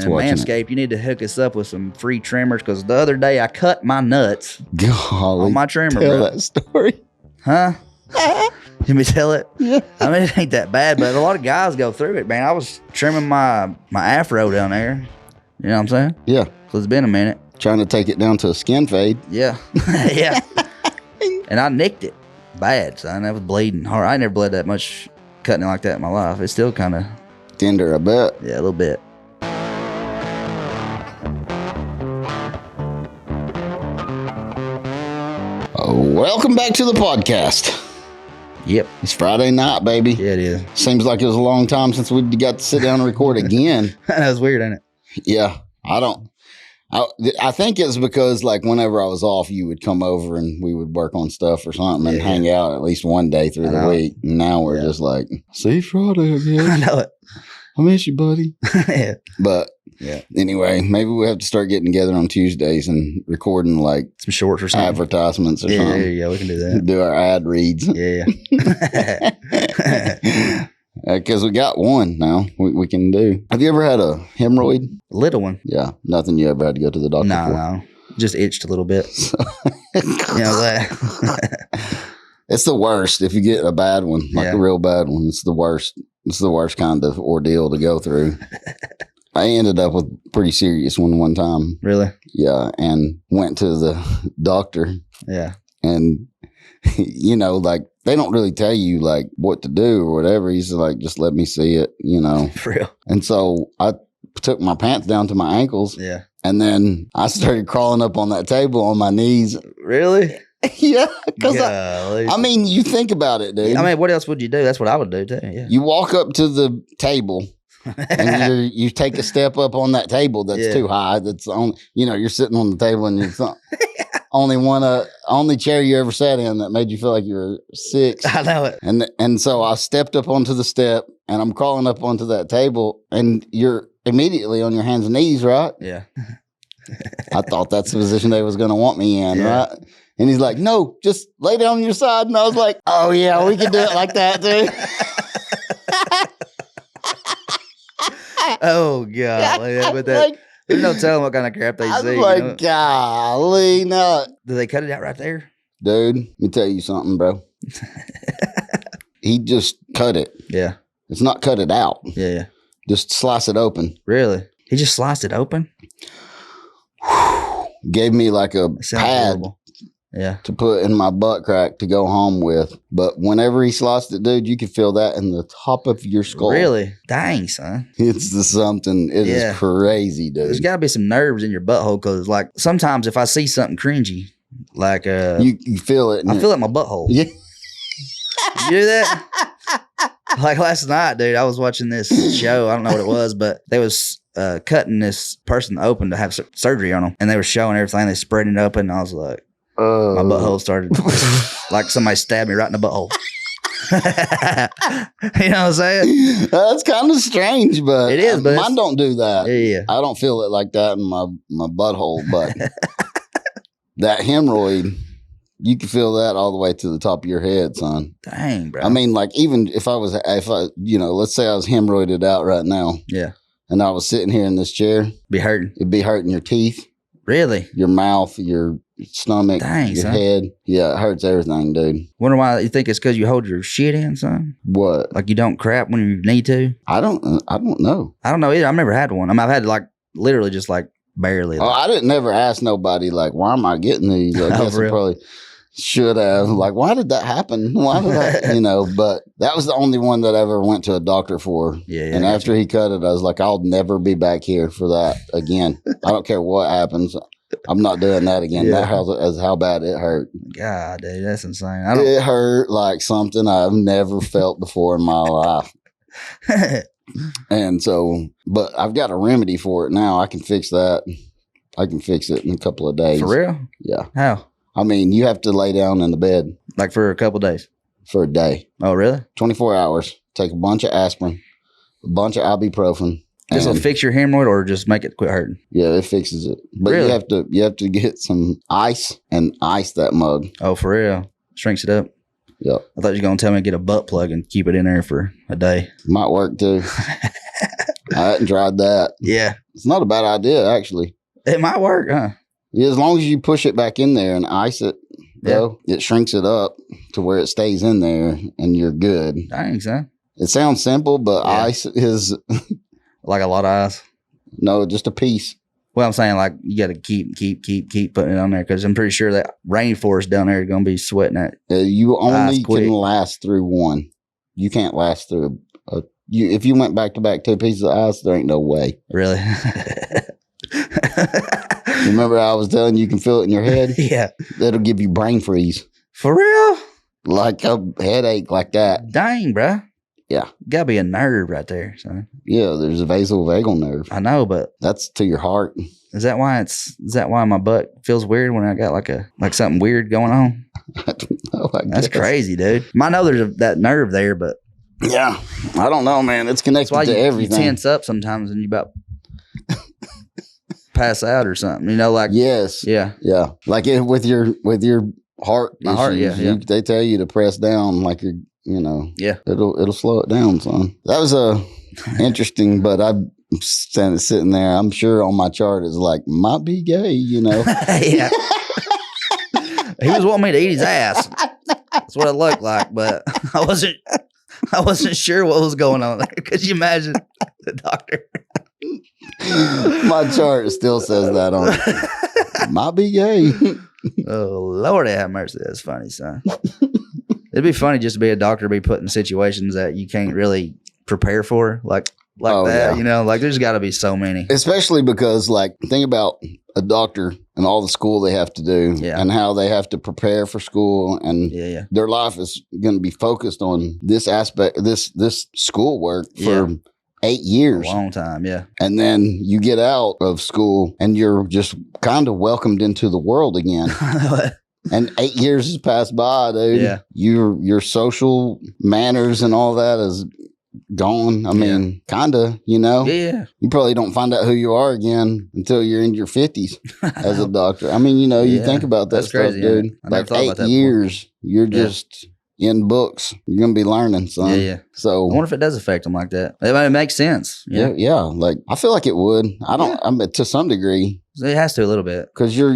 And Manscaped, you need to hook us up with some free trimmers because the other day I cut my nuts on my trimmer, tell bro. that story. Huh? Let me tell it. Yeah. I mean, it ain't that bad, but a lot of guys go through it, man. I was trimming my afro down there. You know what I'm saying? Yeah. So it's been a minute. Trying to take it down to a skin fade. Yeah. Yeah. And I nicked it bad, son. That was bleeding hard. I never bled that much cutting it like that in my life. It's still kind of Tender, I bet. yeah, a little bit. Welcome back to the podcast. Yep. It's Friday night, baby. Yeah, it is. Seems like it was a long time since we got to sit down and record again. That was weird, ain't it? Yeah. I think it's because like whenever I was off, you would come over and we would work on stuff or something and hang out at least one day through the week. And now we're just like, see Friday again. I know it. I miss you, buddy. Yeah. But anyway, maybe we have to start getting together on Tuesdays and recording like Some shorts or something. advertisements or something. Yeah, we can do that. Do our ad reads. Yeah. Because we got one now we can do. Have you ever had a hemorrhoid? Little one. Yeah. Nothing you ever had to go to the doctor for? No. Just itched a little bit. You know that? It's the worst if you get a bad one, like a real bad one. It's the worst. It's the worst kind of ordeal to go through. I ended up with a pretty serious one time. Really? Yeah. And went to the doctor. Yeah. And, you know, like they don't really tell you like what to do or whatever. He's like, just let me see it, you know. For real. And so I took my pants down to my ankles. Yeah. And then I started crawling up on that table on my knees. Really? Yeah. Because I mean, you think about it, dude. I mean, what else would you do? That's what I would do too. Yeah. You walk up to the table and you take a step up on that table that's too high. That's on, you know, you're sitting on the table and it's only chair you ever sat in that made you feel like you were 6. I know it. And so I stepped up onto the step and I'm crawling up onto that table and you're immediately on your hands and knees, right? Yeah. I thought that's the position they was going to want me in, right? And he's like, no, just lay down on your side. And I was like, oh yeah, we can do it like that too. Oh God. Yeah, but that, like, there's no telling what kind of crap they I was see. like, You know? golly, no. Do they cut it out right there? Dude, let me tell you something, bro. He just cut it. Yeah. It's not cut it out. Yeah. Just slice it open. Really? He just sliced it open? Gave me like a pad horrible. Yeah. to put in my butt crack to go home with. But whenever he sliced it, dude, you could feel that in the top of your skull. Really? Dang, son. It's the something. It is crazy, dude. There's got to be some nerves in your butthole because, like, sometimes if I see something cringy, like, you feel it. I feel it in my butthole. Yeah. You do that? Like last night, dude, I was watching this show. I don't know what it was, but they was cutting this person open to have surgery on them, and they were showing everything. They spread it open, and I was like, my butthole started like somebody stabbed me right in the butthole. You know what I'm saying? That's kind of strange, but it is. But mine don't do that. Yeah. I don't feel it like that in my butthole, but that hemorrhoid, you can feel that all the way to the top of your head, son. Dang, bro. I mean, like even if I, you know, let's say I was hemorrhoided out right now. Yeah. And I was sitting here in this chair. Be hurting. It'd be hurting your teeth. Really? Your mouth, your stomach, Dang, your son. head. Yeah, it hurts everything, dude. Wonder why you think it's because you hold your shit in, son? What? Like you don't crap when you need to? I don't know. I don't know either. I've never had one. I mean, I've had like literally just like barely. Oh, I didn't never ask nobody like, why am I getting these? I guess I probably should have. Like, why did that happen? Why did that? You know, but that was the only one that I ever went to a doctor for. Yeah. And after he cut it, I was like, I'll never be back here for that again. I don't care what happens. I'm not doing that again. Yeah. That's how bad it hurt. God, dude, that's insane. It hurt like something I've never felt before in my life. And so, but I've got a remedy for it now. I can fix that. I can fix it in a couple of days. For real? Yeah. How? I mean, you have to lay down in the bed. Like for a couple days? For a day. Oh, really? 24 hours. Take a bunch of aspirin, a bunch of ibuprofen. This will fix your hemorrhoid or just make it quit hurting? Yeah, it fixes it. But really? you have to get some ice and ice that mug. Oh, for real? Shrinks it up? Yep. I thought you were going to tell me to get a butt plug and keep it in there for a day. Might work too. I hadn't tried that. Yeah. It's not a bad idea, actually. It might work, huh? Yeah, as long as you push it back in there and ice it, though, it shrinks it up to where it stays in there and you're good. Dang, son. It sounds simple, but ice is... like a lot of ice? No, just a piece. Well, I'm saying like you got to keep putting it on there because I'm pretty sure that rainforest down there is going to be sweating that. You only can last through one. You can't last through if you went back to back 2 pieces of ice, there ain't no way. Really? Remember I was telling you can feel it in your head? Yeah. That'll give you brain freeze. For real? Like a headache like that. Dang, bruh. Yeah. Gotta be a nerve right there, son. Yeah, there's a vasovagal nerve. I know, but that's to your heart. Is that why my butt feels weird when I got like something weird going on? I don't know. That's crazy, dude. I know there's that nerve there, but yeah, I don't know, man. It's connected to everything. You tense up sometimes and you about pass out or something. You know, like yes, yeah. Like with your heart, they tell you to press down, like you're, it'll slow it down, son. That was interesting, but I'm sitting there. I'm sure on my chart is like might be gay, Yeah. He was wanting me to eat his ass. That's what it looked like, but I wasn't sure what was going on there. Could you imagine the doctor? My chart still says that on it. Might be gay. Oh, Lord have mercy. That's funny, son. It'd be funny just to be a doctor, be put in situations that you can't really prepare for, like that. Yeah. Like there's got to be so many. Especially because, like, think about a doctor and all the school they have to do and how they have to prepare for school, and their life is going to be focused on this aspect, this schoolwork for 8 years. A long time, yeah. And then you get out of school and you're just kind of welcomed into the world again. And 8 years has passed by, dude. Yeah. Your social manners and all that is gone. I mean, kind of, Yeah. You probably don't find out who you are again until you're in your 50s as a doctor. I mean, you think about that. That's stuff, crazy, dude. Like 8 years, you're just in books. You're going to be learning, son. Yeah. So I wonder if it does affect them like that. It makes sense. Yeah. Like, I feel like it would. I mean, to some degree. It has to a little bit. Because you're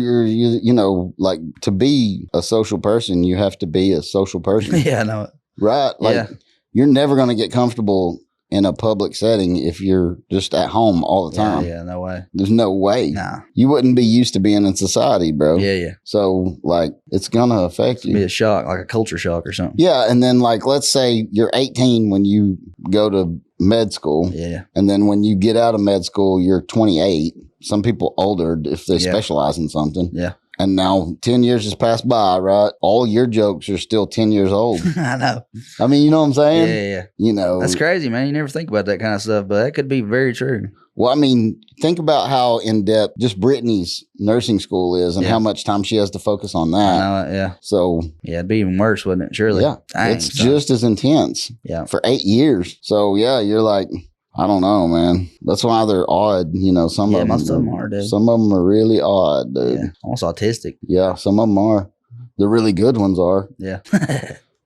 like, to be a social person, you have to be a social person. Yeah, I know it. Right? Like, you're never going to get comfortable in a public setting if you're just at home all the time. Yeah, no way. There's no way. Nah. You wouldn't be used to being in society, bro. Yeah. So, like, it's going to affect you. Be a shock, like a culture shock or something. Yeah, and then, like, let's say you're 18 when you go to med school. Yeah. And then when you get out of med school, you're 28. Some people older if they specialize in something. Yeah. And now 10 years has passed by, right? All your jokes are still 10 years old. I know. I mean, you know what I'm saying? Yeah. That's crazy, man. You never think about that kind of stuff, but that could be very true. Well, I mean, think about how in-depth just Brittany's nursing school is and how much time she has to focus on that. I know it, yeah. So... yeah, it'd be even worse, wouldn't it? Surely. Yeah. It's just as intense. Yeah. For 8 years. So, yeah, you're like... I don't know, man. That's why they're odd. Some of them are, dude. Some of them are really odd, dude. Yeah. Almost autistic. Yeah, some of them are. The really good ones are. Yeah.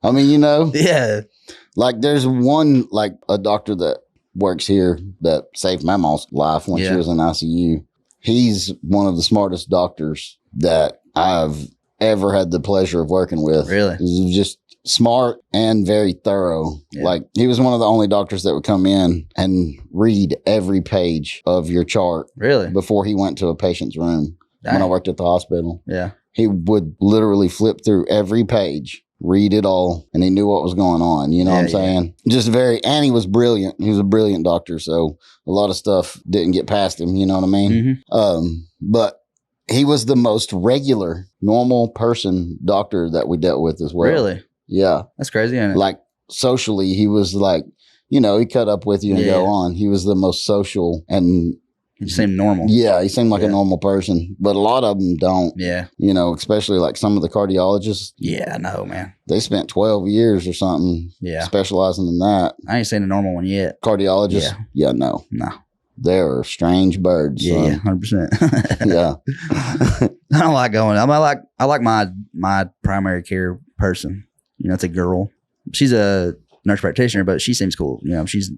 I mean, Yeah. Like there's one, like a doctor that works here that saved my mom's life when she was in ICU. He's one of the smartest doctors that I've ever had the pleasure of working with. Really? He's just smart and very thorough. Yeah. Like he was one of the only doctors that would come in and read every page of your chart. Really? Before he went to a patient's room. Dang. When I worked at the hospital. Yeah. He would literally flip through every page, read it all, and he knew what was going on. You know what I'm saying? Just and he was brilliant. He was a brilliant doctor. So a lot of stuff didn't get past him. You know what I mean? Mm-hmm. But he was the most regular, normal person doctor that we dealt with as well. Really? Yeah. That's crazy, isn't it? Like socially, he was like, he cut up with you and go on. He was the most social and... he seemed normal. Yeah, he seemed like a normal person. But a lot of them don't. Yeah. Especially like some of the cardiologists. Yeah, I know, man. They spent 12 years or something specializing in that. I ain't seen a normal one yet. Cardiologists? Yeah, no. They're strange birds. Yeah, 100%. Yeah. I don't like going. I like my primary care person. It's a girl. She's a nurse practitioner, but she seems cool. She's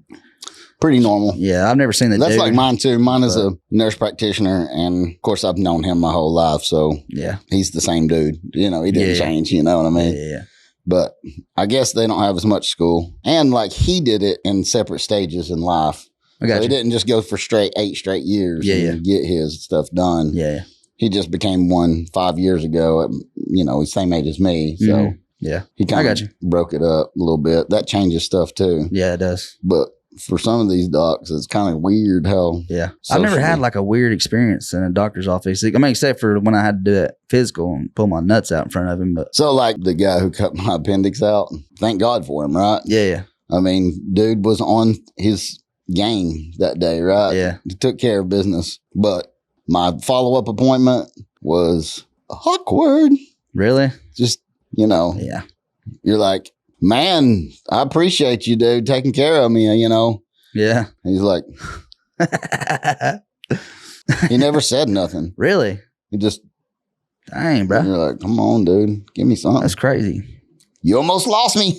pretty normal. Yeah, I've never seen the That's dude. like mine too. Mine is a nurse practitioner, and of course I've known him my whole life, so Yeah. he's the same dude. He didn't change. You know what I mean? Yeah. But I guess they don't have as much school, and like he did it in separate stages in life. I got So he you. didn't just go for 8 straight years Yeah, and get his stuff done. Yeah. He just became one 5 years ago. He's same age as me, so. Mhm. Yeah. He kind got you. of broke it up a little bit. That changes stuff too. Yeah, it does. But for some of these docs, it's kind of weird how. Yeah. I've never had socially- like a weird experience in a doctor's office. I mean, except for when I had to do that physical and pull my nuts out in front of him. But So, like the guy who cut my appendix out, thank God for him, right? yeah. I mean, dude was on his game that day, right? Yeah. He took care of business. But my follow-up appointment was awkward. Really? Just, Yeah. you're like, man, I appreciate you, dude, taking care of me, Yeah. He's like, he never said nothing. Really? He just, Dang, bro. you're like, come on, dude, give me something. That's crazy. You almost lost me.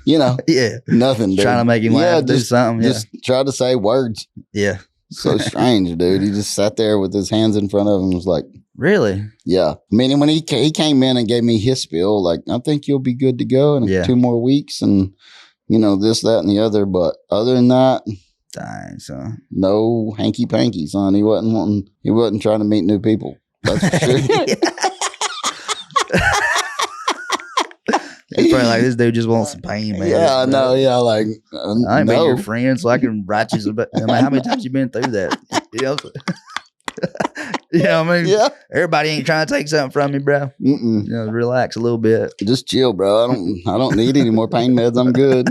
Yeah. Nothing, dude. Trying to make him laugh, do something. Yeah. Just try to say words. Yeah. So strange, dude. He just sat there with his hands in front of him and was like, Really? yeah. I mean, when he came in and gave me his spiel, like, I think you'll be good to go in 2 more weeks and, this, that, and the other. But other than that, Dang, son. no hanky panky, son. He wasn't trying to meet new people. That's for sure. It's probably like, this dude just wants some pain, man. Yeah, I know. Yeah, like, I ain't been no. your friend, so I can write you some. I mean, how many times you been through that? You know what I mean? Yeah. Everybody ain't trying to take something from me, bro. Mm-mm. Relax a little bit. Just chill, bro. I don't need any more pain meds. I'm good.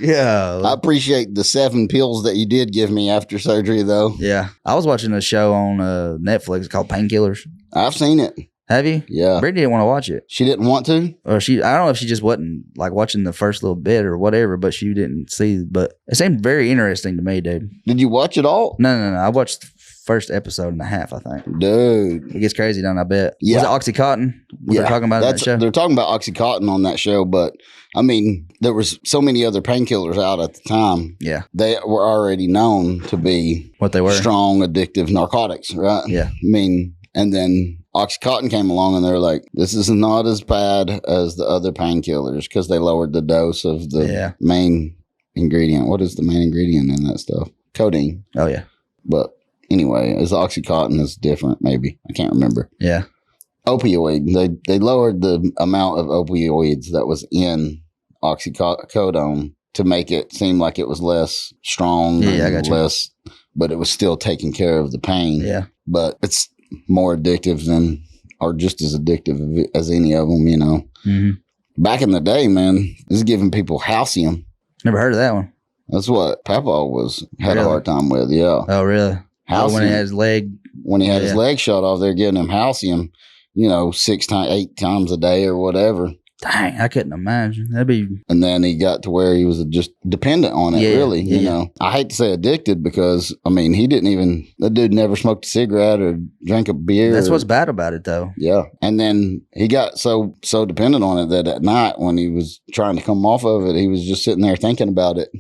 Yeah. I appreciate the 7 pills that you did give me after surgery, though. Yeah. I was watching a show on Netflix called Painkillers. I've seen it. Have you? Yeah. Brittany didn't want to watch it. She didn't want to? Or I don't know if she just wasn't like watching the first little bit or whatever, but she didn't see. But it seemed very interesting to me, dude. Did you watch it all? No. I watched the first episode and a half, I think. Dude. It gets crazy, don't I bet? Yeah. Was it Oxycontin? They're talking about in that show? They're talking about Oxycontin on that show, but I mean, there was so many other painkillers out at the time. Yeah. They were already known to be What they were? strong, addictive narcotics, right? Yeah. I mean, and then Oxycontin came along and they're like, this is not as bad as the other painkillers because they lowered the dose of the main ingredient. What is the main ingredient in that stuff? Codeine. Oh, yeah. But anyway, as Oxycontin is different, maybe. I can't remember. Yeah. Opioid. They lowered the amount of opioids that was in oxycodone to make it seem like it was less strong. Yeah, I got you. Less, but it was still taking care of the pain. Yeah. But it's more addictive than, or just as addictive as any of them, Mm-hmm. Back in the day, man, this is giving people halcium. Never heard of that one. That's what Papa had a Really? hard time with, yeah. Oh, really? Halcium. When he had his leg. When he had his leg shot off, they're giving him halcium, 8 times a day or whatever. Dang, I couldn't imagine. That'd be. And then he got to where he was just dependent on it, really. I hate to say addicted because, that dude never smoked a cigarette or drank a beer. That's what's bad about it, though. Yeah. And then he got so dependent on it that at night when he was trying to come off of it, he was just sitting there thinking about it.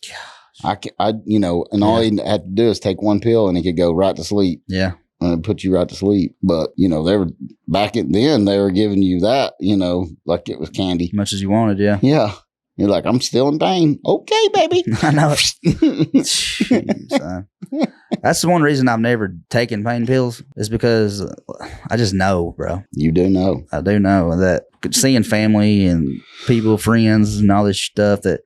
Gosh. All he had to do is take one pill and he could go right to sleep. Yeah. And it put you right to sleep. But, they were back at then, they were giving you that, like it was candy. As much as you wanted, yeah. Yeah. You're like, I'm still in pain. Okay, baby. I know. Jeez, son. That's the one reason I've never taken pain pills is because I just know, bro. You do know. I do know that seeing family and people, friends and all this stuff that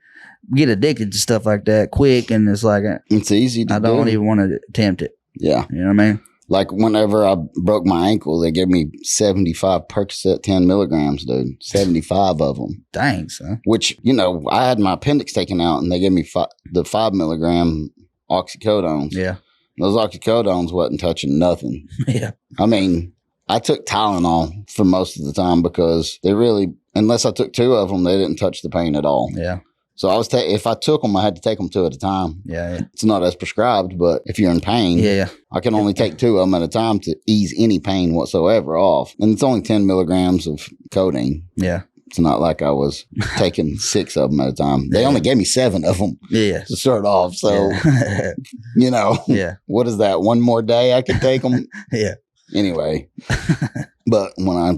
get addicted to stuff like that quick. And it's like, it's easy to I don't even want to attempt it. Yeah. You know what I mean? Like whenever I broke my ankle, they gave me 75 Percocet 10 milligrams, dude. 75 of them. Dang, son. Which, I had my appendix taken out and they gave me the 5 milligram oxycodones. Yeah. Those oxycodones wasn't touching nothing. Yeah. I mean, I took Tylenol for most of the time because unless I took 2 of them, they didn't touch the pain at all. Yeah. So if I took them, I had to take them 2 at a time. Yeah. It's not as prescribed, but if you're in pain, I can only take 2 of them at a time to ease any pain whatsoever off. And it's only 10 milligrams of codeine. Yeah. It's not like I was taking 6 of them at a time. They only gave me 7 of them Yeah. to start off. So, you know, what is that? One more day I could take them? Yeah. Anyway, but when I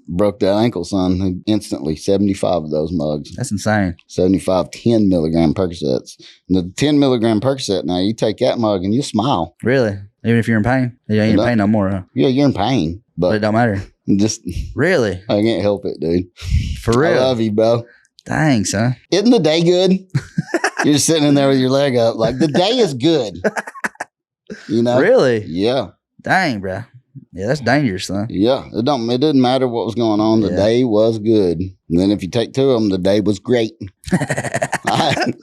broke that ankle, son, instantly 75 of those mugs. That's insane. 75 10 milligram Percocets. And the 10 milligram Percocet, now you take that mug and you smile. Really? Even if you're in pain? You ain't in pain no more, huh? Yeah, you're in pain. But it don't matter. Just really? I can't help it, dude. For real? I love you, bro. Thanks, huh? Isn't the day good? You're just sitting in there with your leg up. Like, the day is good. You know? Really? Yeah. Dang, bro. Yeah, that's dangerous, son. Yeah. It didn't matter what was going on. The day was good. And then if you take 2 of them, the day was great. I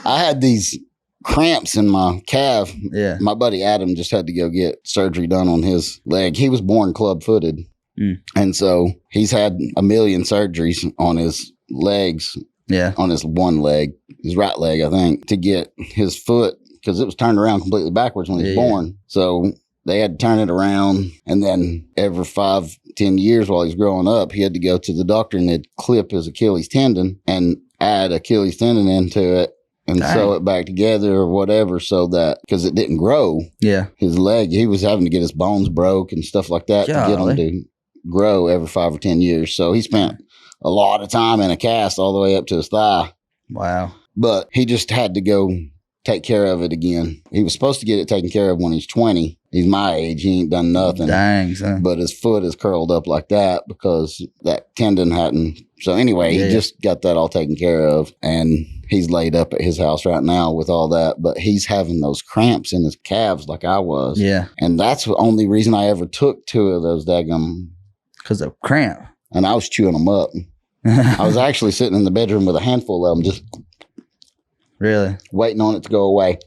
had these cramps in my calf. Yeah. My buddy Adam just had to go get surgery done on his leg. He was born club-footed. And so he's had a million surgeries on his legs. Yeah. On his one leg, his right leg, I think, to get his foot, because it was turned around completely backwards when he was born. So they had to turn it around. And then every 5-10 years while he's growing up, he had to go to the doctor and they'd clip his Achilles tendon and add Achilles tendon into it and sew it back together or whatever, so that, because it didn't grow. Yeah. His leg, he was having to get his bones broke and stuff like that to get him to grow every 5 or 10 years. So he spent a lot of time in a cast all the way up to his thigh. Wow. But he just had to go take care of it again. He was supposed to get it taken care of when he's 20. He's my age. He ain't done nothing. Dang, son. But his foot is curled up like that because that tendon hadn't. So anyway, he just got that all taken care of. And he's laid up at his house right now with all that. But he's having those cramps in his calves like I was. Yeah. And that's the only reason I ever took 2 of those daggum. Because of cramp. And I was chewing them up. I was actually sitting in the bedroom with a handful of them, just really waiting on it to go away.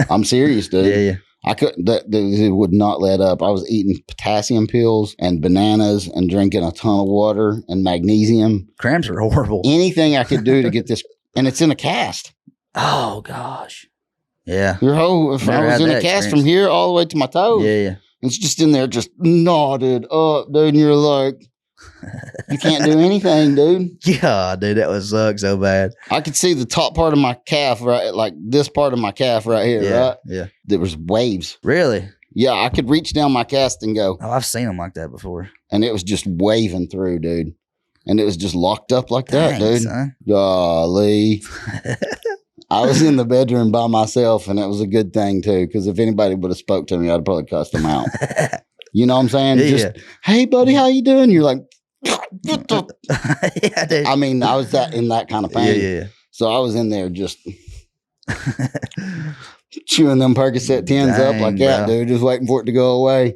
I'm serious, dude. Yeah. I couldn't. It would not let up. I was eating potassium pills and bananas and drinking a ton of water and magnesium. Cramps are horrible. Anything I could do to get this, and it's in a cast. Oh gosh. Yeah. Your whole. If I was in a cast from here all the way to my toes. Yeah. It's just in there, just knotted up, dude. And you're like, you can't do anything, dude. Yeah, dude, that would suck so bad. I could see the top part of my calf, right? Like this part of my calf right here, right? Yeah. There was waves. Really? Yeah, I could reach down my cast and go. Oh, I've seen them like that before. And it was just waving through, dude. And it was just locked up like that, dude. Son. Golly. I was in the bedroom by myself, and it was a good thing, too, because if anybody would have spoke to me, I'd probably cussed them out. You know what I'm saying? Yeah. Just, hey, buddy, how you doing? You're like, yeah, dude. I mean, I was in that kind of pain. Yeah. So I was in there just chewing them Percocet 10s up like that, dude, just waiting for it to go away.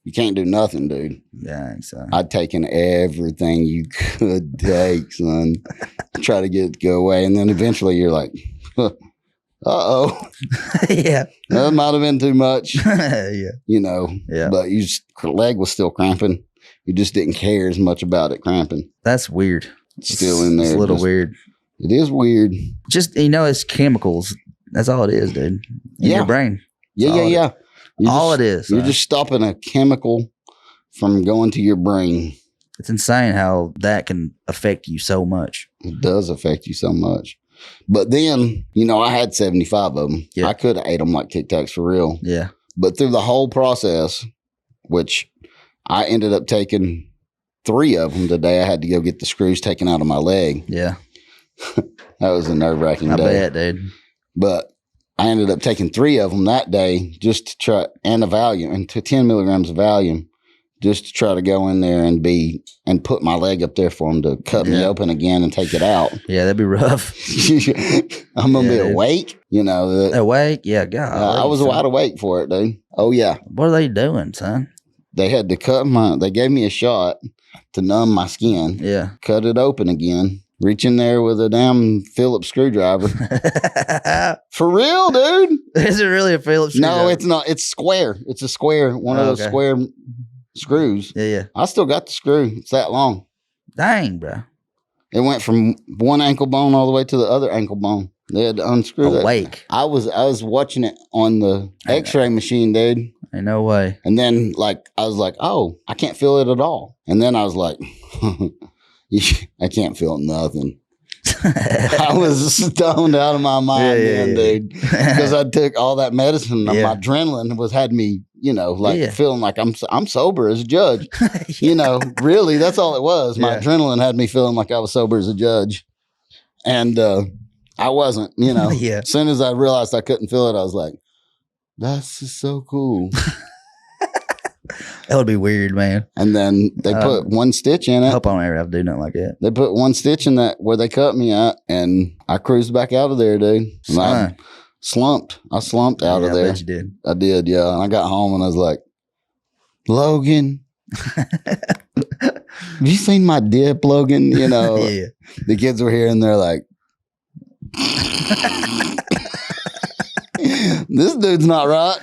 You can't do nothing, dude. Dang, son. I'd taken everything you could take, son. Try to get it to go away. And then eventually you're like, uh-oh. Yeah. That might have been too much. Yeah. You know. Yeah. But your leg was still cramping. You just didn't care as much about it cramping. That's weird. It's still in there. It's a little weird. It is weird. Just, it's chemicals. That's all it is, dude. In your brain. Yeah. All it is. You're just stopping a chemical from going to your brain. It's insane how that can affect you so much. It does affect you so much. But then, I had 75 of them. Yeah. I could have ate them like Tic Tacs for real. Yeah. But through the whole process, which I ended up taking 3 of them the day I had to go get the screws taken out of my leg. Yeah. That was a nerve-wracking day. I bet, dude. But I ended up taking 3 of them that day just to try, and a Valium, and to 10 milligrams of Valium, just to try to go in there and put my leg up there for them to cut me open again and take it out. Yeah, that'd be rough. I'm going to be awake, Awake? Yeah, God. I was wide awake for it, dude. Oh, yeah. What are they doing, son? They had to they gave me a shot to numb my skin. Yeah. Cut it open again. Reach in there with a damn Phillips screwdriver. For real, dude. Is it really a Phillips screwdriver? No, it's not. It's square. It's a square. One of those square screws. Yeah. I still got the screw. It's that long. Dang, bro. It went from one ankle bone all the way to the other ankle bone. They had to unscrew that. Awake. I was watching it on the X-ray machine, dude. Ain't no way. And then I was like, oh, I can't feel it at all. And then I was like, I can't feel nothing. I was stoned out of my mind dude. Because I took all that medicine. My adrenaline had me, feeling like I'm sober as a judge. Really, that's all it was. My adrenaline had me feeling like I was sober as a judge. And I wasn't, As soon as I realized I couldn't feel it, I was like, that's just so cool. That would be weird, man. And then they put one stitch in it. I hope I don't ever have to do nothing like that. They put one stitch in that where they cut me at, and I cruised back out of there, dude. I slumped. I slumped out of there. I bet you did. I did, yeah. And I got home and I was like, Logan, have you seen my dip, Logan? The kids were here and they're like, this dude's not right.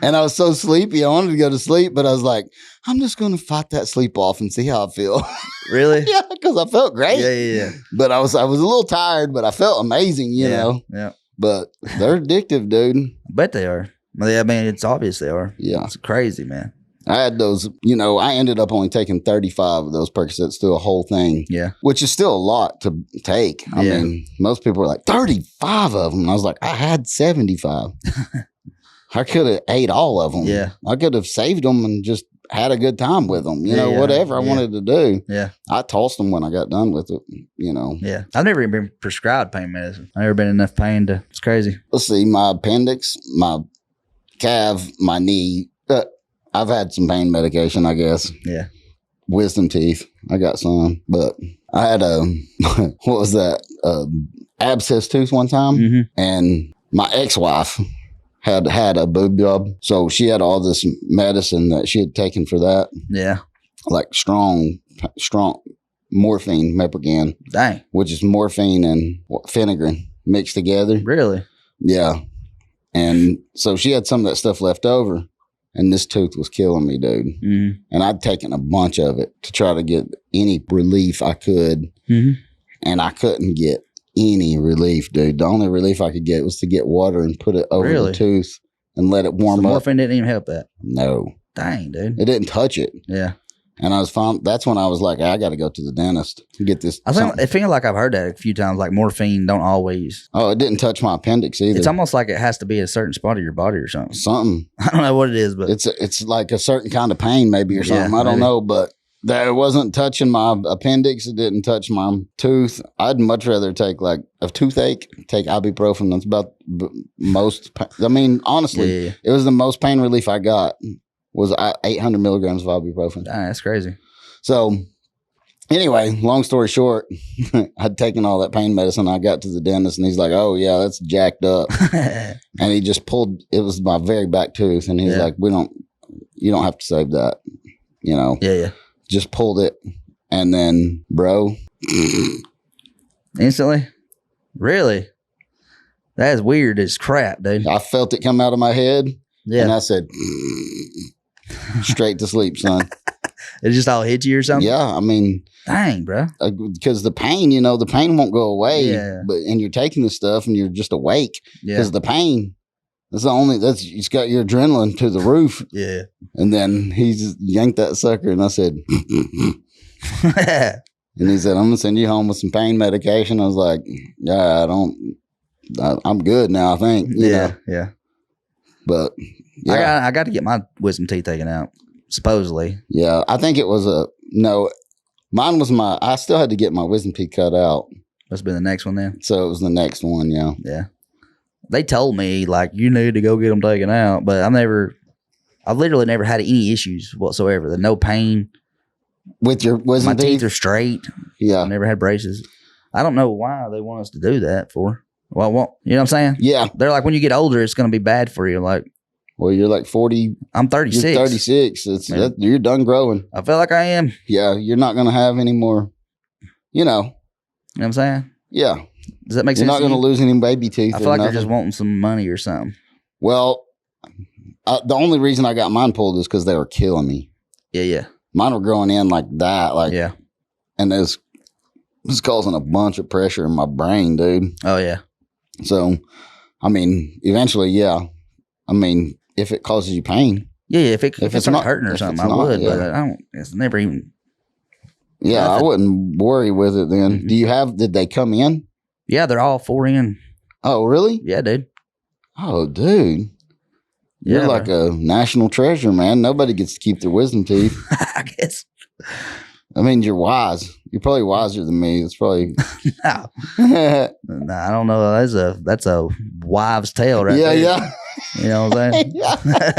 And I was so sleepy. I wanted to go to sleep, but I was like, I'm just going to fight that sleep off and see how I feel. Really? Yeah, because I felt great. Yeah. But I was a little tired, but I felt amazing, you know. Yeah. But they're addictive, dude. I bet they are. I mean, it's obvious they are. Yeah. It's crazy, man. I had those, I ended up only taking 35 of those Percocets through a whole thing. Yeah. Which is still a lot to take. I mean, most people are like, 35 of them. And I was like, I had 75. I could have ate all of them. Yeah. I could have saved them and just had a good time with them. Whatever I wanted to do. Yeah. I tossed them when I got done with it, Yeah. I've never even been prescribed pain medicine. I've never been in enough pain it's crazy. Let's see, my appendix, my calf, my knee. I've had some pain medication, I guess. Yeah. Wisdom teeth. I got some, but I had what was that? Abscess tooth one time. And my ex-wife had a boob job. So she had all this medicine that she had taken for that. Yeah. Like strong morphine, Meprigan. Dang. Which is morphine and phenigrin mixed together. Really? Yeah. And so she had some of that stuff left over. And this tooth was killing me, dude. And I'd taken a bunch of it to try to get any relief I could. And I couldn't get any relief, dude. The only relief I could get was to get water and put it over the tooth and let it warm up. Morphine didn't even help that? No. Dang, dude. It didn't touch it. Yeah. And I was fine. That's when I was like, I got to go to the dentist to get this. I feel like I've heard that a few times, like morphine don't always. Oh, it didn't touch my appendix either. It's almost like it has to be a certain spot of your body or something. Something. I don't know what it is, but. It's like a certain kind of pain maybe or something. I don't know, but it wasn't touching my appendix. It didn't touch my tooth. I'd much rather take like a toothache, take ibuprofen. That's about most. I mean, honestly, it was the most pain relief I got. Was 800 milligrams of ibuprofen. That's crazy. So anyway, long story short, I'd taken all that pain medicine. I got to the dentist and he's like, oh yeah, that's jacked up. And he just pulled, it was my very back tooth. And he's like, you don't have to save that, Yeah. Just pulled it. And then, bro. Instantly? Really? That is weird as crap, dude. I felt it come out of my head. Yeah. And I said, straight to sleep, son. It just all hit you or something? Yeah, I mean. Dang, bro. Because the pain, the pain won't go away. Yeah. And you're taking this stuff and you're just awake. Because the pain, it's got your adrenaline to the roof. Yeah. And then he just yanked that sucker and I said, and he said, I'm going to send you home with some pain medication. I was like, yeah, I'm good now, I think. Yeah. But yeah. I got to get my wisdom teeth taken out, supposedly. Yeah, I think it was mine was I still had to get my wisdom teeth cut out. Must have been the next one then. So it was the next one, yeah. Yeah. They told me, like, you need to go get them taken out, but I've literally never had any issues whatsoever. There's no pain. With your wisdom teeth? My teeth are straight. Yeah. I never had braces. I don't know why they want us to do that for. Well, you know what I'm saying? Yeah. They're like, when you get older, it's going to be bad for you. Like, well, you're like 40. I'm 36. You're 36. You're done growing. I feel like I am. Yeah. You're not going to have any more, You know what I'm saying? Yeah. Does that make sense? You're not going to lose any baby teeth. I feel like they're just wanting some money or something. Well, the only reason I got mine pulled is because they were killing me. Yeah. Mine were growing in like that. Yeah. And it was causing a bunch of pressure in my brain, dude. Oh, yeah. So, I mean, eventually, yeah. I mean, if it causes you pain. Yeah, if it starts not hurting or something, I would, but I don't. It's never even. Yeah, nothing. I wouldn't worry with it then. Mm-hmm. Did they come in? Yeah, they're all 4 in. Oh, really? Yeah, dude. Oh, dude. You're like a national treasure, man. Nobody gets to keep their wisdom teeth. I guess. I mean, you're wise. You're probably wiser than me. It's probably no. No, I don't know. That's a wives' tale, right? Yeah, there. yeah. You know what I'm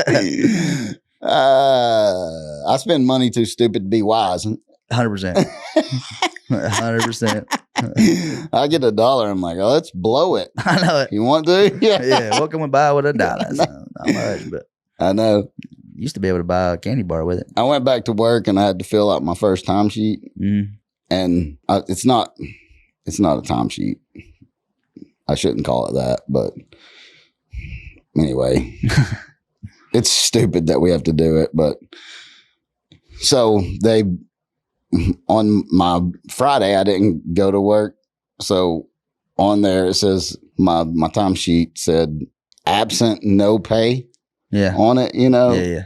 saying? I spend money too stupid to be wise. 100%. 100%. I get $1. I'm like, oh, let's blow it. I know it. You want to? Yeah. Yeah. What can we buy with $1? Not much, but I know. Used to be able to buy a candy bar with it. I went back to work and I had to fill out my first timesheet, and it's not a timesheet. I shouldn't call it that, but anyway, it's stupid that we have to do it. But so on my Friday, I didn't go to work. So on there, it says my timesheet said absent, no pay. Yeah. On it, you know? Yeah.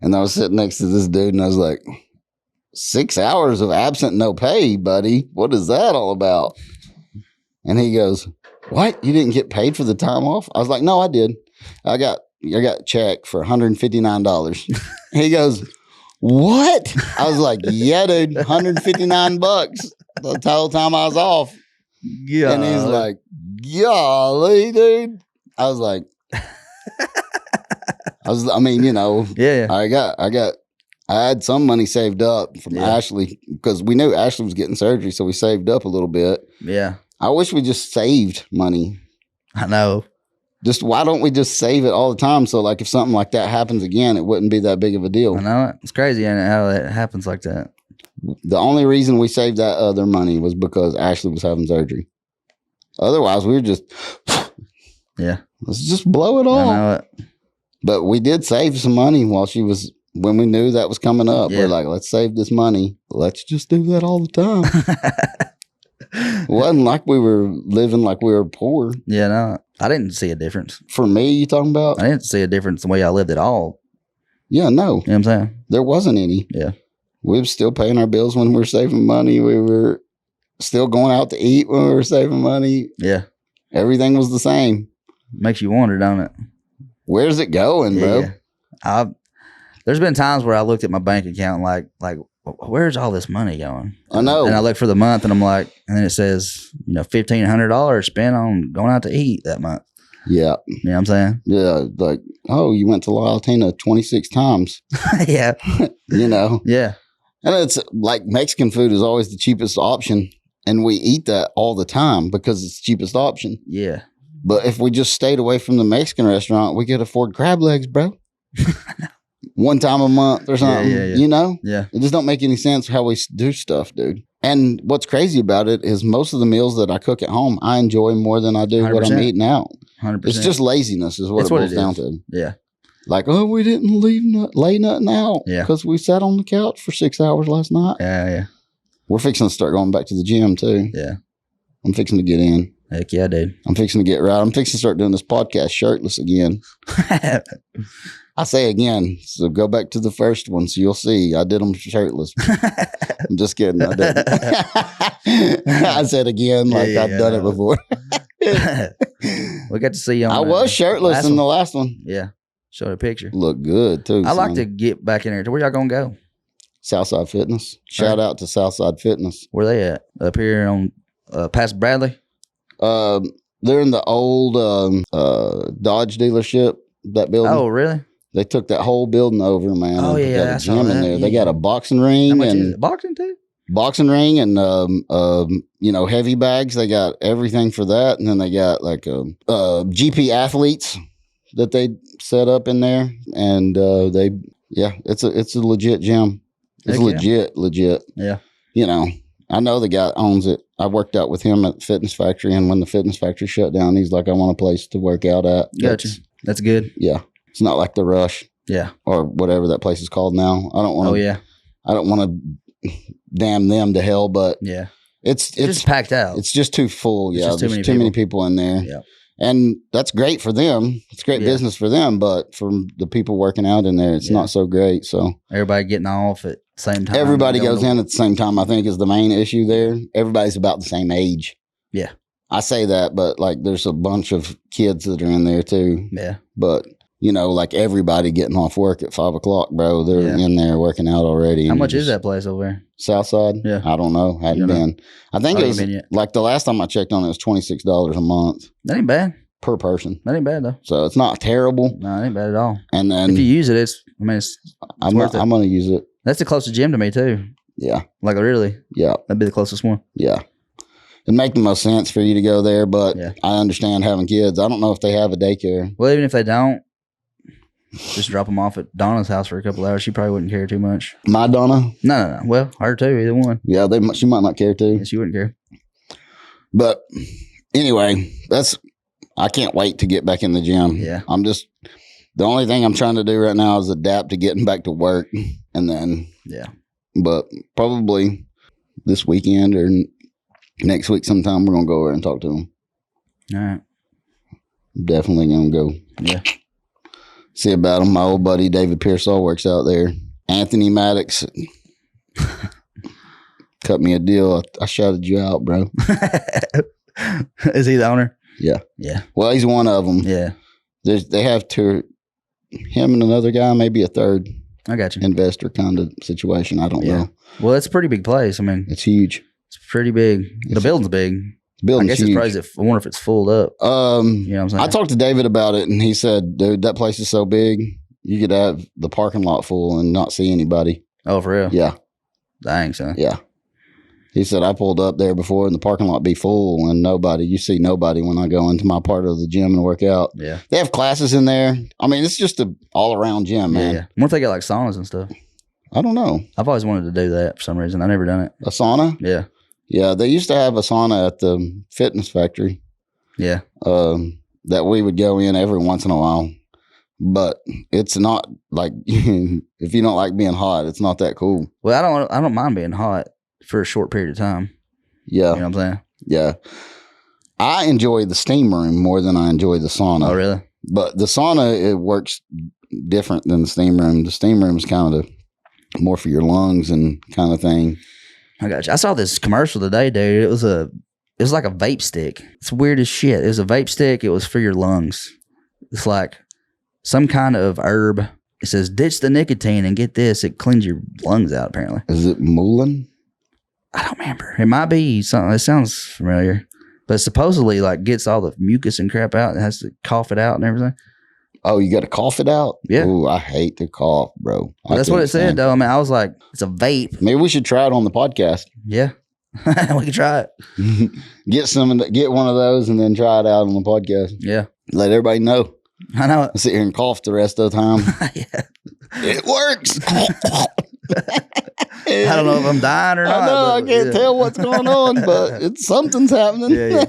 And I was sitting next to this dude and I was like, 6 hours of absent, no pay, buddy. What is that all about? And he goes, what? You didn't get paid for the time off? I was like, no, I did. I got a check for $159. He goes, what? I was like, yeah, dude, $159 the whole time I was off. Yeah. And he's like, golly, dude. I was like, I mean, you know, yeah. I had some money saved up from Ashley because we knew Ashley was getting surgery. So we saved up a little bit. Yeah. I wish we just saved money. I know. Just why don't we just save it all the time? So like if something like that happens again, it wouldn't be that big of a deal. I know it. It's crazy how it happens like that. The only reason we saved that other money was because Ashley was having surgery. Otherwise, we were just, let's just blow it all. I know it. But we did save some money when we knew that was coming up. Yeah. We're like, let's save this money. Let's just do that all the time. It wasn't like we were living like we were poor. Yeah, no. I didn't see a difference. For me, you talking about? I didn't see a difference in the way I lived at all. Yeah, no. You know what I'm saying? There wasn't any. Yeah. We were still paying our bills when we were saving money. We were still going out to eat when we were saving money. Yeah. Everything was the same. Makes you wonder, don't it? Where's it going, bro? Yeah. There's been times where I looked at my bank account like, where's all this money going? I know. And I look for the month and I'm like, and then it says, $1,500 spent on going out to eat that month. Yeah. You know what I'm saying? Yeah. Like, oh, you went to La Altina 26 times. Yeah. Yeah. And it's like Mexican food is always the cheapest option. And we eat that all the time because it's the cheapest option. Yeah. But if we just stayed away from the Mexican restaurant, we could afford crab legs, bro. One time a month or something, you know? Yeah. It just don't make any sense how we do stuff, dude. And what's crazy about it is most of the meals that I cook at home, I enjoy more than I do 100%. What I'm eating out. 100%. It's just laziness is what it boils down to. Yeah. Like, oh, we didn't lay nothing out because we sat on the couch for 6 hours last night. Yeah. We're fixing to start going back to the gym, too. Yeah. I'm fixing to get in. Heck yeah, dude. I'm fixing to get right. I'm fixing to start doing this podcast shirtless again. I say again, so go back to the first one, so you'll see. I did them shirtless. I'm just kidding. I didn't. I said again like I've done it before. We got to see you on I was shirtless in the last one. Yeah. Showed a picture. Look good, too. I like to get back in there. Where y'all going to go? Southside Fitness. Shout out to Southside Fitness. Where they at? Up here on past Bradley? They're in the old Dodge dealership, that building. Oh, really? They took that whole building over, man. Oh, yeah. Got a gym in there. They got a boxing ring. How much is it? Boxing, too? Boxing ring and, heavy bags. They got everything for that. And then they got like GP athletes that they set up in there. And it's a legit gym. It's legit. Yeah. I know the guy owns it. I worked out with him at the Fitness Factory, and when the Fitness Factory shut down, he's like, I want a place to work out at. Gotcha. That's good. Yeah. It's not like the Rush. Yeah. Or whatever that place is called now. I don't want to. Oh, yeah. I don't want to damn them to hell, but It's just packed out. It's just too full. It's Yeah, just there's too many people in there. Yeah. And that's great for them. It's great business for them, but for the people working out in there, it's not so great. So everybody getting off at the same time. Everybody goes in at the same time, I think, is the main issue there. Everybody's about the same age. Yeah. I say that, but like there's a bunch of kids that are in there too. Yeah. But you know, like everybody getting off work at 5 o'clock, bro. They're in there working out already. How much is that place over there? Southside? Yeah. I don't know. Hadn't been. I think it was like the last time I checked on it, it was $26 a month. That ain't bad. Per person. That ain't bad though. So it's not terrible. No, it ain't bad at all. And then if you use it, it's worth it. I'm going to use it. That's the closest gym to me too. Yeah. Like really? Yeah. That'd be the closest one. Yeah. It'd make the most sense for you to go there, but I understand having kids. I don't know if they have a daycare. Well, even if they don't, just drop them off at Donna's house for a couple hours. She probably wouldn't care too much. My Donna? No. Well, her too. Either one. Yeah, she might not care too. Yeah, she wouldn't care. But anyway, I can't wait to get back in the gym. Yeah. The only thing I'm trying to do right now is adapt to getting back to work. And then, but probably this weekend or next week sometime, we're going to go over and talk to them. All right. Definitely going to go. Yeah. See about them. My old buddy David Pearsall works out there. Anthony Maddox cut me a deal. I shouted you out, bro. Is he the owner? Yeah. Yeah. Well, he's one of them. Yeah. They have two, him and another guy, maybe a third. I got you. Investor kind of situation. I don't know. Well, it's a pretty big place. I mean, it's huge. It's pretty big. The building's big. I guess huge. It's probably, I wonder if it's full up. You know what I'm saying? I talked to David about it, and he said, dude, that place is so big, you could have the parking lot full and not see anybody. Oh, for real? Yeah. Dang, son. Yeah. He said, I pulled up there before and the parking lot be full and you see nobody when I go into my part of the gym and work out. Yeah. They have classes in there. I mean, it's just an all-around gym, man. Yeah. What if they got like saunas and stuff? I don't know. I've always wanted to do that for some reason. I've never done it. A sauna? Yeah. Yeah, they used to have a sauna at the fitness factory. Yeah. That we would go in every once in a while. But it's not like, if you don't like being hot, it's not that cool. Well, I don't mind being hot for a short period of time. Yeah. You know what I'm saying? Yeah. I enjoy the steam room more than I enjoy the sauna. Oh, really? But the sauna, it works different than the steam room. The steam room is kind of more for your lungs and kind of thing. I got you. I saw this commercial today, dude. It was like a vape stick. It's weird as shit. It was a vape stick. It was for your lungs. It's like some kind of herb. It says ditch the nicotine and get this. It cleans your lungs out, apparently. Is it Mullen? I don't remember. It might be something. It sounds familiar. But supposedly like gets all the mucus and crap out and has to cough it out and everything. Oh, you got to cough it out? Yeah. Ooh, I hate to cough, bro. That's what it said, though. I mean, I was like, it's a vape. Maybe we should try it on the podcast. Yeah. We could try it. Get one of those and then try it out on the podcast. Yeah. Let everybody know. I know it. I'll sit here and cough the rest of the time. Yeah. It works. I don't know if I'm dying or not. I know, I can't tell what's going on, but something's happening. Yeah.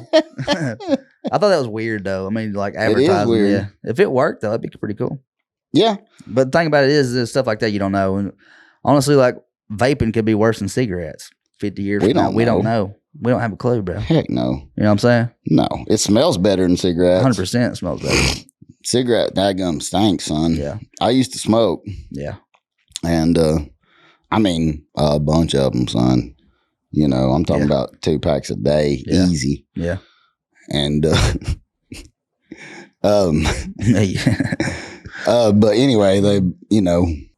I thought that was weird, though. I mean, like advertising. It is weird. Yeah. If it worked, though, that'd be pretty cool. Yeah. But the thing about it is stuff like that you don't know. And honestly, like vaping could be worse than cigarettes 50 years from now. We don't know. We don't have a clue, bro. Heck no. You know what I'm saying? No. It smells better than cigarettes. 100% smells better. Cigarette daggum stinks, son. Yeah. I used to smoke. Yeah. And, I mean, a bunch of them, son. You know, I'm talking about 2 packs a day, easy. Yeah. And, but anyway,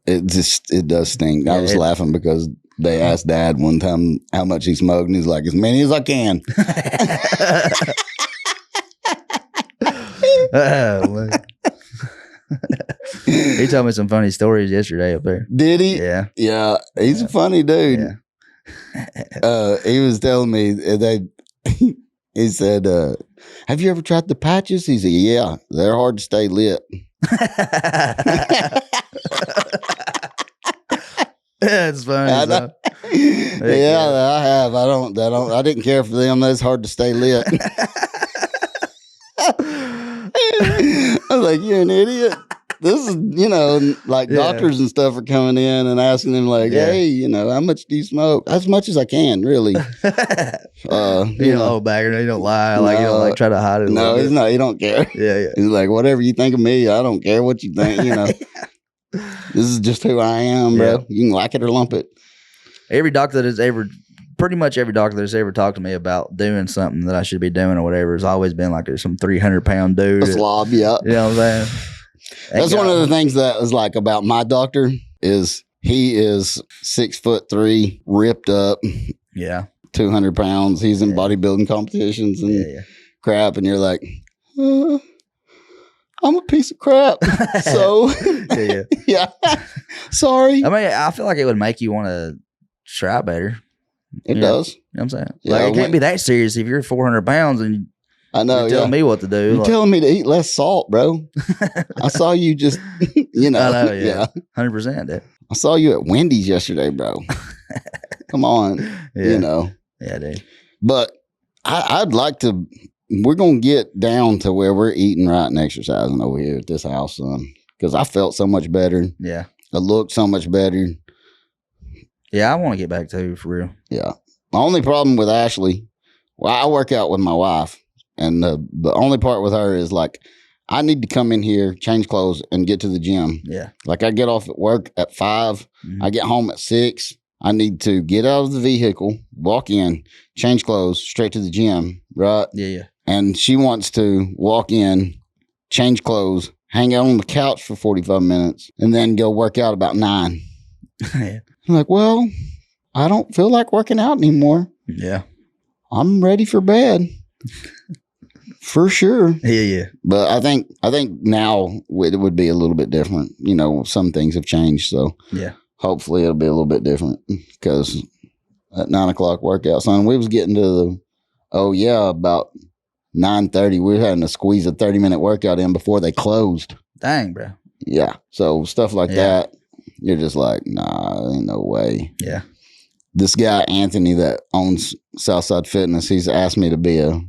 it does stink. I was laughing because they asked Dad one time how much he smoked, and he's like, as many as I can. Oh, he told me some funny stories yesterday up there. Did he? Yeah. Yeah. He's a funny dude. Yeah. He was telling me he said, have you ever tried the patches? He said, yeah, they're hard to stay lit. That's funny. Yeah, I have. I didn't care for them. That's hard to stay lit. I was like, you're an idiot. this is, like doctors and stuff are coming in and asking them like, hey, how much do you smoke? As much as I can, really. Old bagger, you don't lie. Like, you don't like try to hide it. No, he's not. He don't care. Yeah. He's like, whatever you think of me, I don't care what you think, This is just who I am, bro. You can like it or lump it. Pretty much every doctor that's ever talked to me about doing something that I should be doing or whatever has always been like there's some 300-pound dude. A slob, yeah. You know what I'm saying? That's one of the things that is like about my doctor is he is 6'3", ripped up. Yeah. 200 pounds. He's in bodybuilding competitions and crap. And you're like, I'm a piece of crap. So, yeah. Sorry. I mean, I feel like it would make you want to try better. It does. You know what I'm saying? Yeah, like, it can't be that serious if you're 400 pounds and I know, you're telling me what to do. You're telling me to eat less salt, bro. I saw you just, I know, yeah. 100%. Dude. I saw you at Wendy's yesterday, bro. Come on. Yeah, dude. But I'd like to, we're going to get down to where we're eating right and exercising over here at this house, son. Because I felt so much better. Yeah. I looked so much better. Yeah, I want to get back to for real. Yeah. My only problem with Ashley, well, I work out with my wife. And the only part with her is like, I need to come in here, change clothes, and get to the gym. Yeah. Like I get off at work at 5. Mm-hmm. I get home at 6. I need to get out of the vehicle, walk in, change clothes, straight to the gym, right? Yeah. And she wants to walk in, change clothes, hang out on the couch for 45 minutes, and then go work out about 9. Yeah. I'm like, well, I don't feel like working out anymore. Yeah. I'm ready for bed. For sure. Yeah. But I think now it would be a little bit different. Some things have changed. So yeah, hopefully it'll be a little bit different because at 9 o'clock workout, son, we was getting to about 9:30. We were having to squeeze a 30-minute workout in before they closed. Dang, bro. Yeah. So stuff like that, you're just like, nah, ain't no way. Yeah. This guy, Anthony, that owns Southside Fitness, he's asked me to be a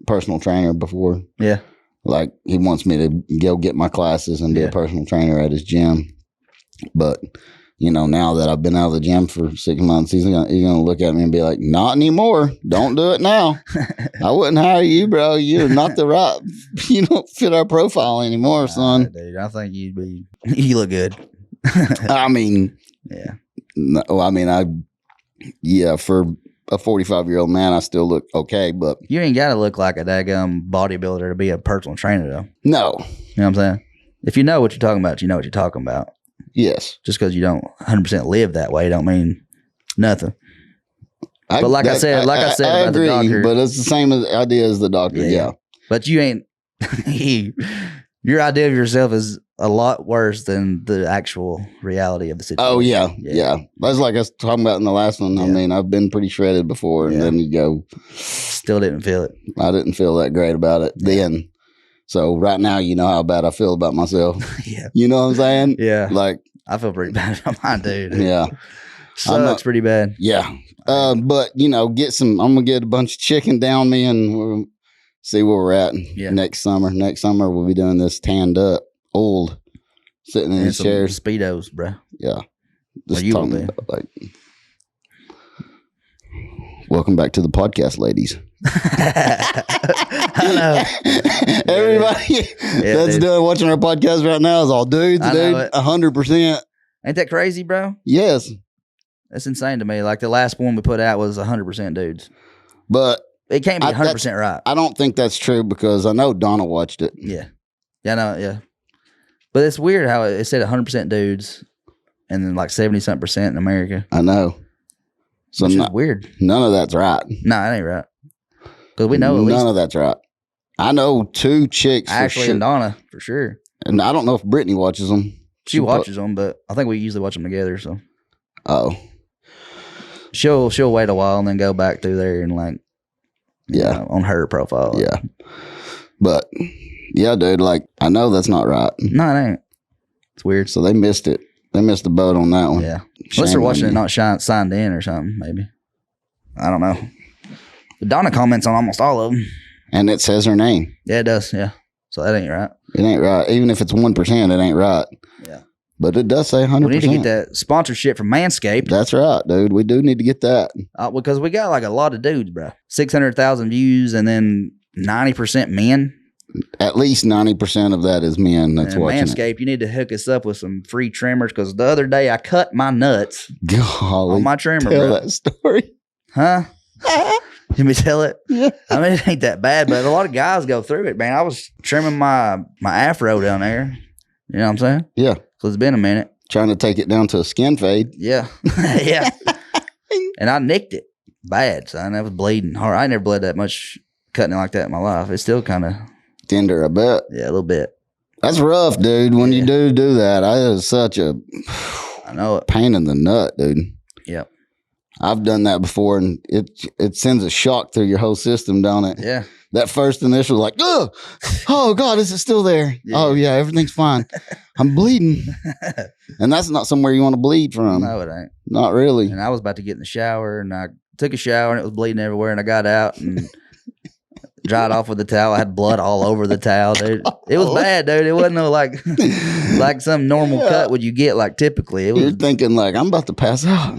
personal trainer before. Yeah. Like he wants me to go get my classes and be a personal trainer at his gym. But, now that I've been out of the gym for 6 months, he's gonna look at me and be like, not anymore. Don't do it now. I wouldn't hire you, bro. You're not the right, you don't fit our profile anymore, son. Dude, I think you look good. I mean, yeah. No, I mean, for a 45-year-old man, I still look okay, but you ain't got to look like a daggum bodybuilder to be a personal trainer, though. No. You know what I'm saying? If you know what you're talking about, you know what you're talking about. Yes. Just because you don't 100% live that way don't mean nothing. But like I said I about agree, the doctor. But it's the same idea as the doctor, yeah. But you ain't, your idea of yourself is a lot worse than the actual reality of the situation. Oh, yeah. That's like I was talking about in the last one. I mean, I've been pretty shredded before, and then you go. Still didn't feel it. I didn't feel that great about it then. So right now, you know how bad I feel about myself. Yeah. You know what I'm saying? Yeah. Like, I feel pretty bad about mine, dude. Yeah. Sucks pretty bad. Yeah. But, I'm going to get a bunch of chicken down me and we'll see where we're at next summer. Next summer, we'll be doing this tanned up, old, sitting in these chairs. Speedos, bro. Yeah. Just you talking about, welcome back to the podcast, ladies. I know. Everybody that's watching our podcast right now is all dudes, dude. 100%. Ain't that crazy, bro? Yes. That's insane to me. Like the last one we put out was 100% dudes. But it can't be 100% right. I don't think that's true because I know Donna watched it. Yeah. Yeah, no, yeah. But it's weird how it said 100% dudes and then like 70-something% in America. I know. So which is weird. None of that's right. No, it ain't right. Because we know at least. None of that's right. I know 2 chicks Ashley and Donna, for sure. And I don't know if Brittany watches them. She watches them, but I think we usually watch them together, so. Oh. She'll wait a while and then go back through there and like, on her profile. Yeah. But, yeah, dude, like, I know that's not right. No, it ain't. It's weird. So they missed it. They missed the boat on that one. Yeah. Unless they're watching it not signed in or something, maybe. I don't know. But Donna comments on almost all of them. And it says her name. Yeah, it does, yeah. So that ain't right. It ain't right. Even if it's 1%, it ain't right. Yeah. But it does say 100%. We need to get that sponsorship from Manscaped. That's right, dude. We do need to get that. Because we got like a lot of dudes, bro. 600,000 views and then 90% men. At least 90% of that is men that's watching Manscaped, you need to hook us up with some free trimmers because the other day I cut my nuts on my trimmer, tell bro. that story. Huh? Let me tell it. Yeah. I mean, it ain't that bad, but a lot of guys go through it, man. I was trimming my afro down there. You know what I'm saying? Yeah. So it's been a minute. Trying to take it down to a skin fade. Yeah. Yeah. And I nicked it bad, son. I was bleeding hard. I never bled that much cutting it like that in my life. It's still kind of tender, I bet. Yeah, a little bit. That's rough, dude. When you do that, that is such a I know it. Pain in the nut, dude. Yep. I've done that before, and it sends a shock through your whole system, don't it? Yeah. That first initial, like, oh God, is it still there? Yeah. Oh yeah, everything's fine. I'm bleeding, and that's not somewhere you want to bleed from. No, it ain't. Not really. And I was about to get in the shower, and I took a shower, and it was bleeding everywhere, and I got out and dried off with the towel. I had blood all over the towel, dude. It was bad, dude. It wasn't no like some normal cut would you get like typically. It was. You're thinking like I'm about to pass out.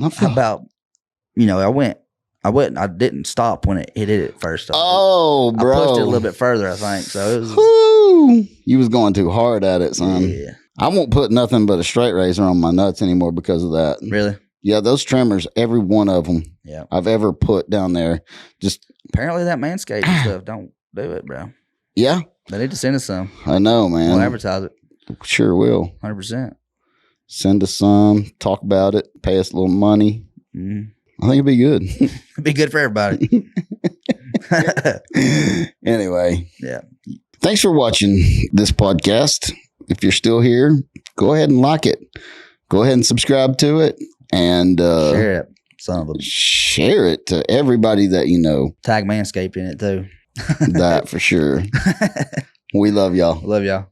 I didn't stop when it hit it first. Bro. I pushed it a little bit further, I think. So it was. Woo! You was going too hard at it, son. Yeah. I won't put nothing but a straight razor on my nuts anymore because of that. Really? Yeah, those trimmers, every one of them I've ever put down there. Just apparently that Manscaped stuff don't do it, bro. Yeah. They need to send us some. I know, man. We'll advertise it. Sure will. 100%. Send us some, talk about it, pay us a little money. Mm. I think it'd be good. It'd be good for everybody. Anyway. Yeah. Thanks for watching this podcast. If you're still here, go ahead and like it. Go ahead and subscribe to it. And share it. Son of a... Share it to everybody that you know. Tag Manscaped in it too. That for sure. We love y'all. Love y'all.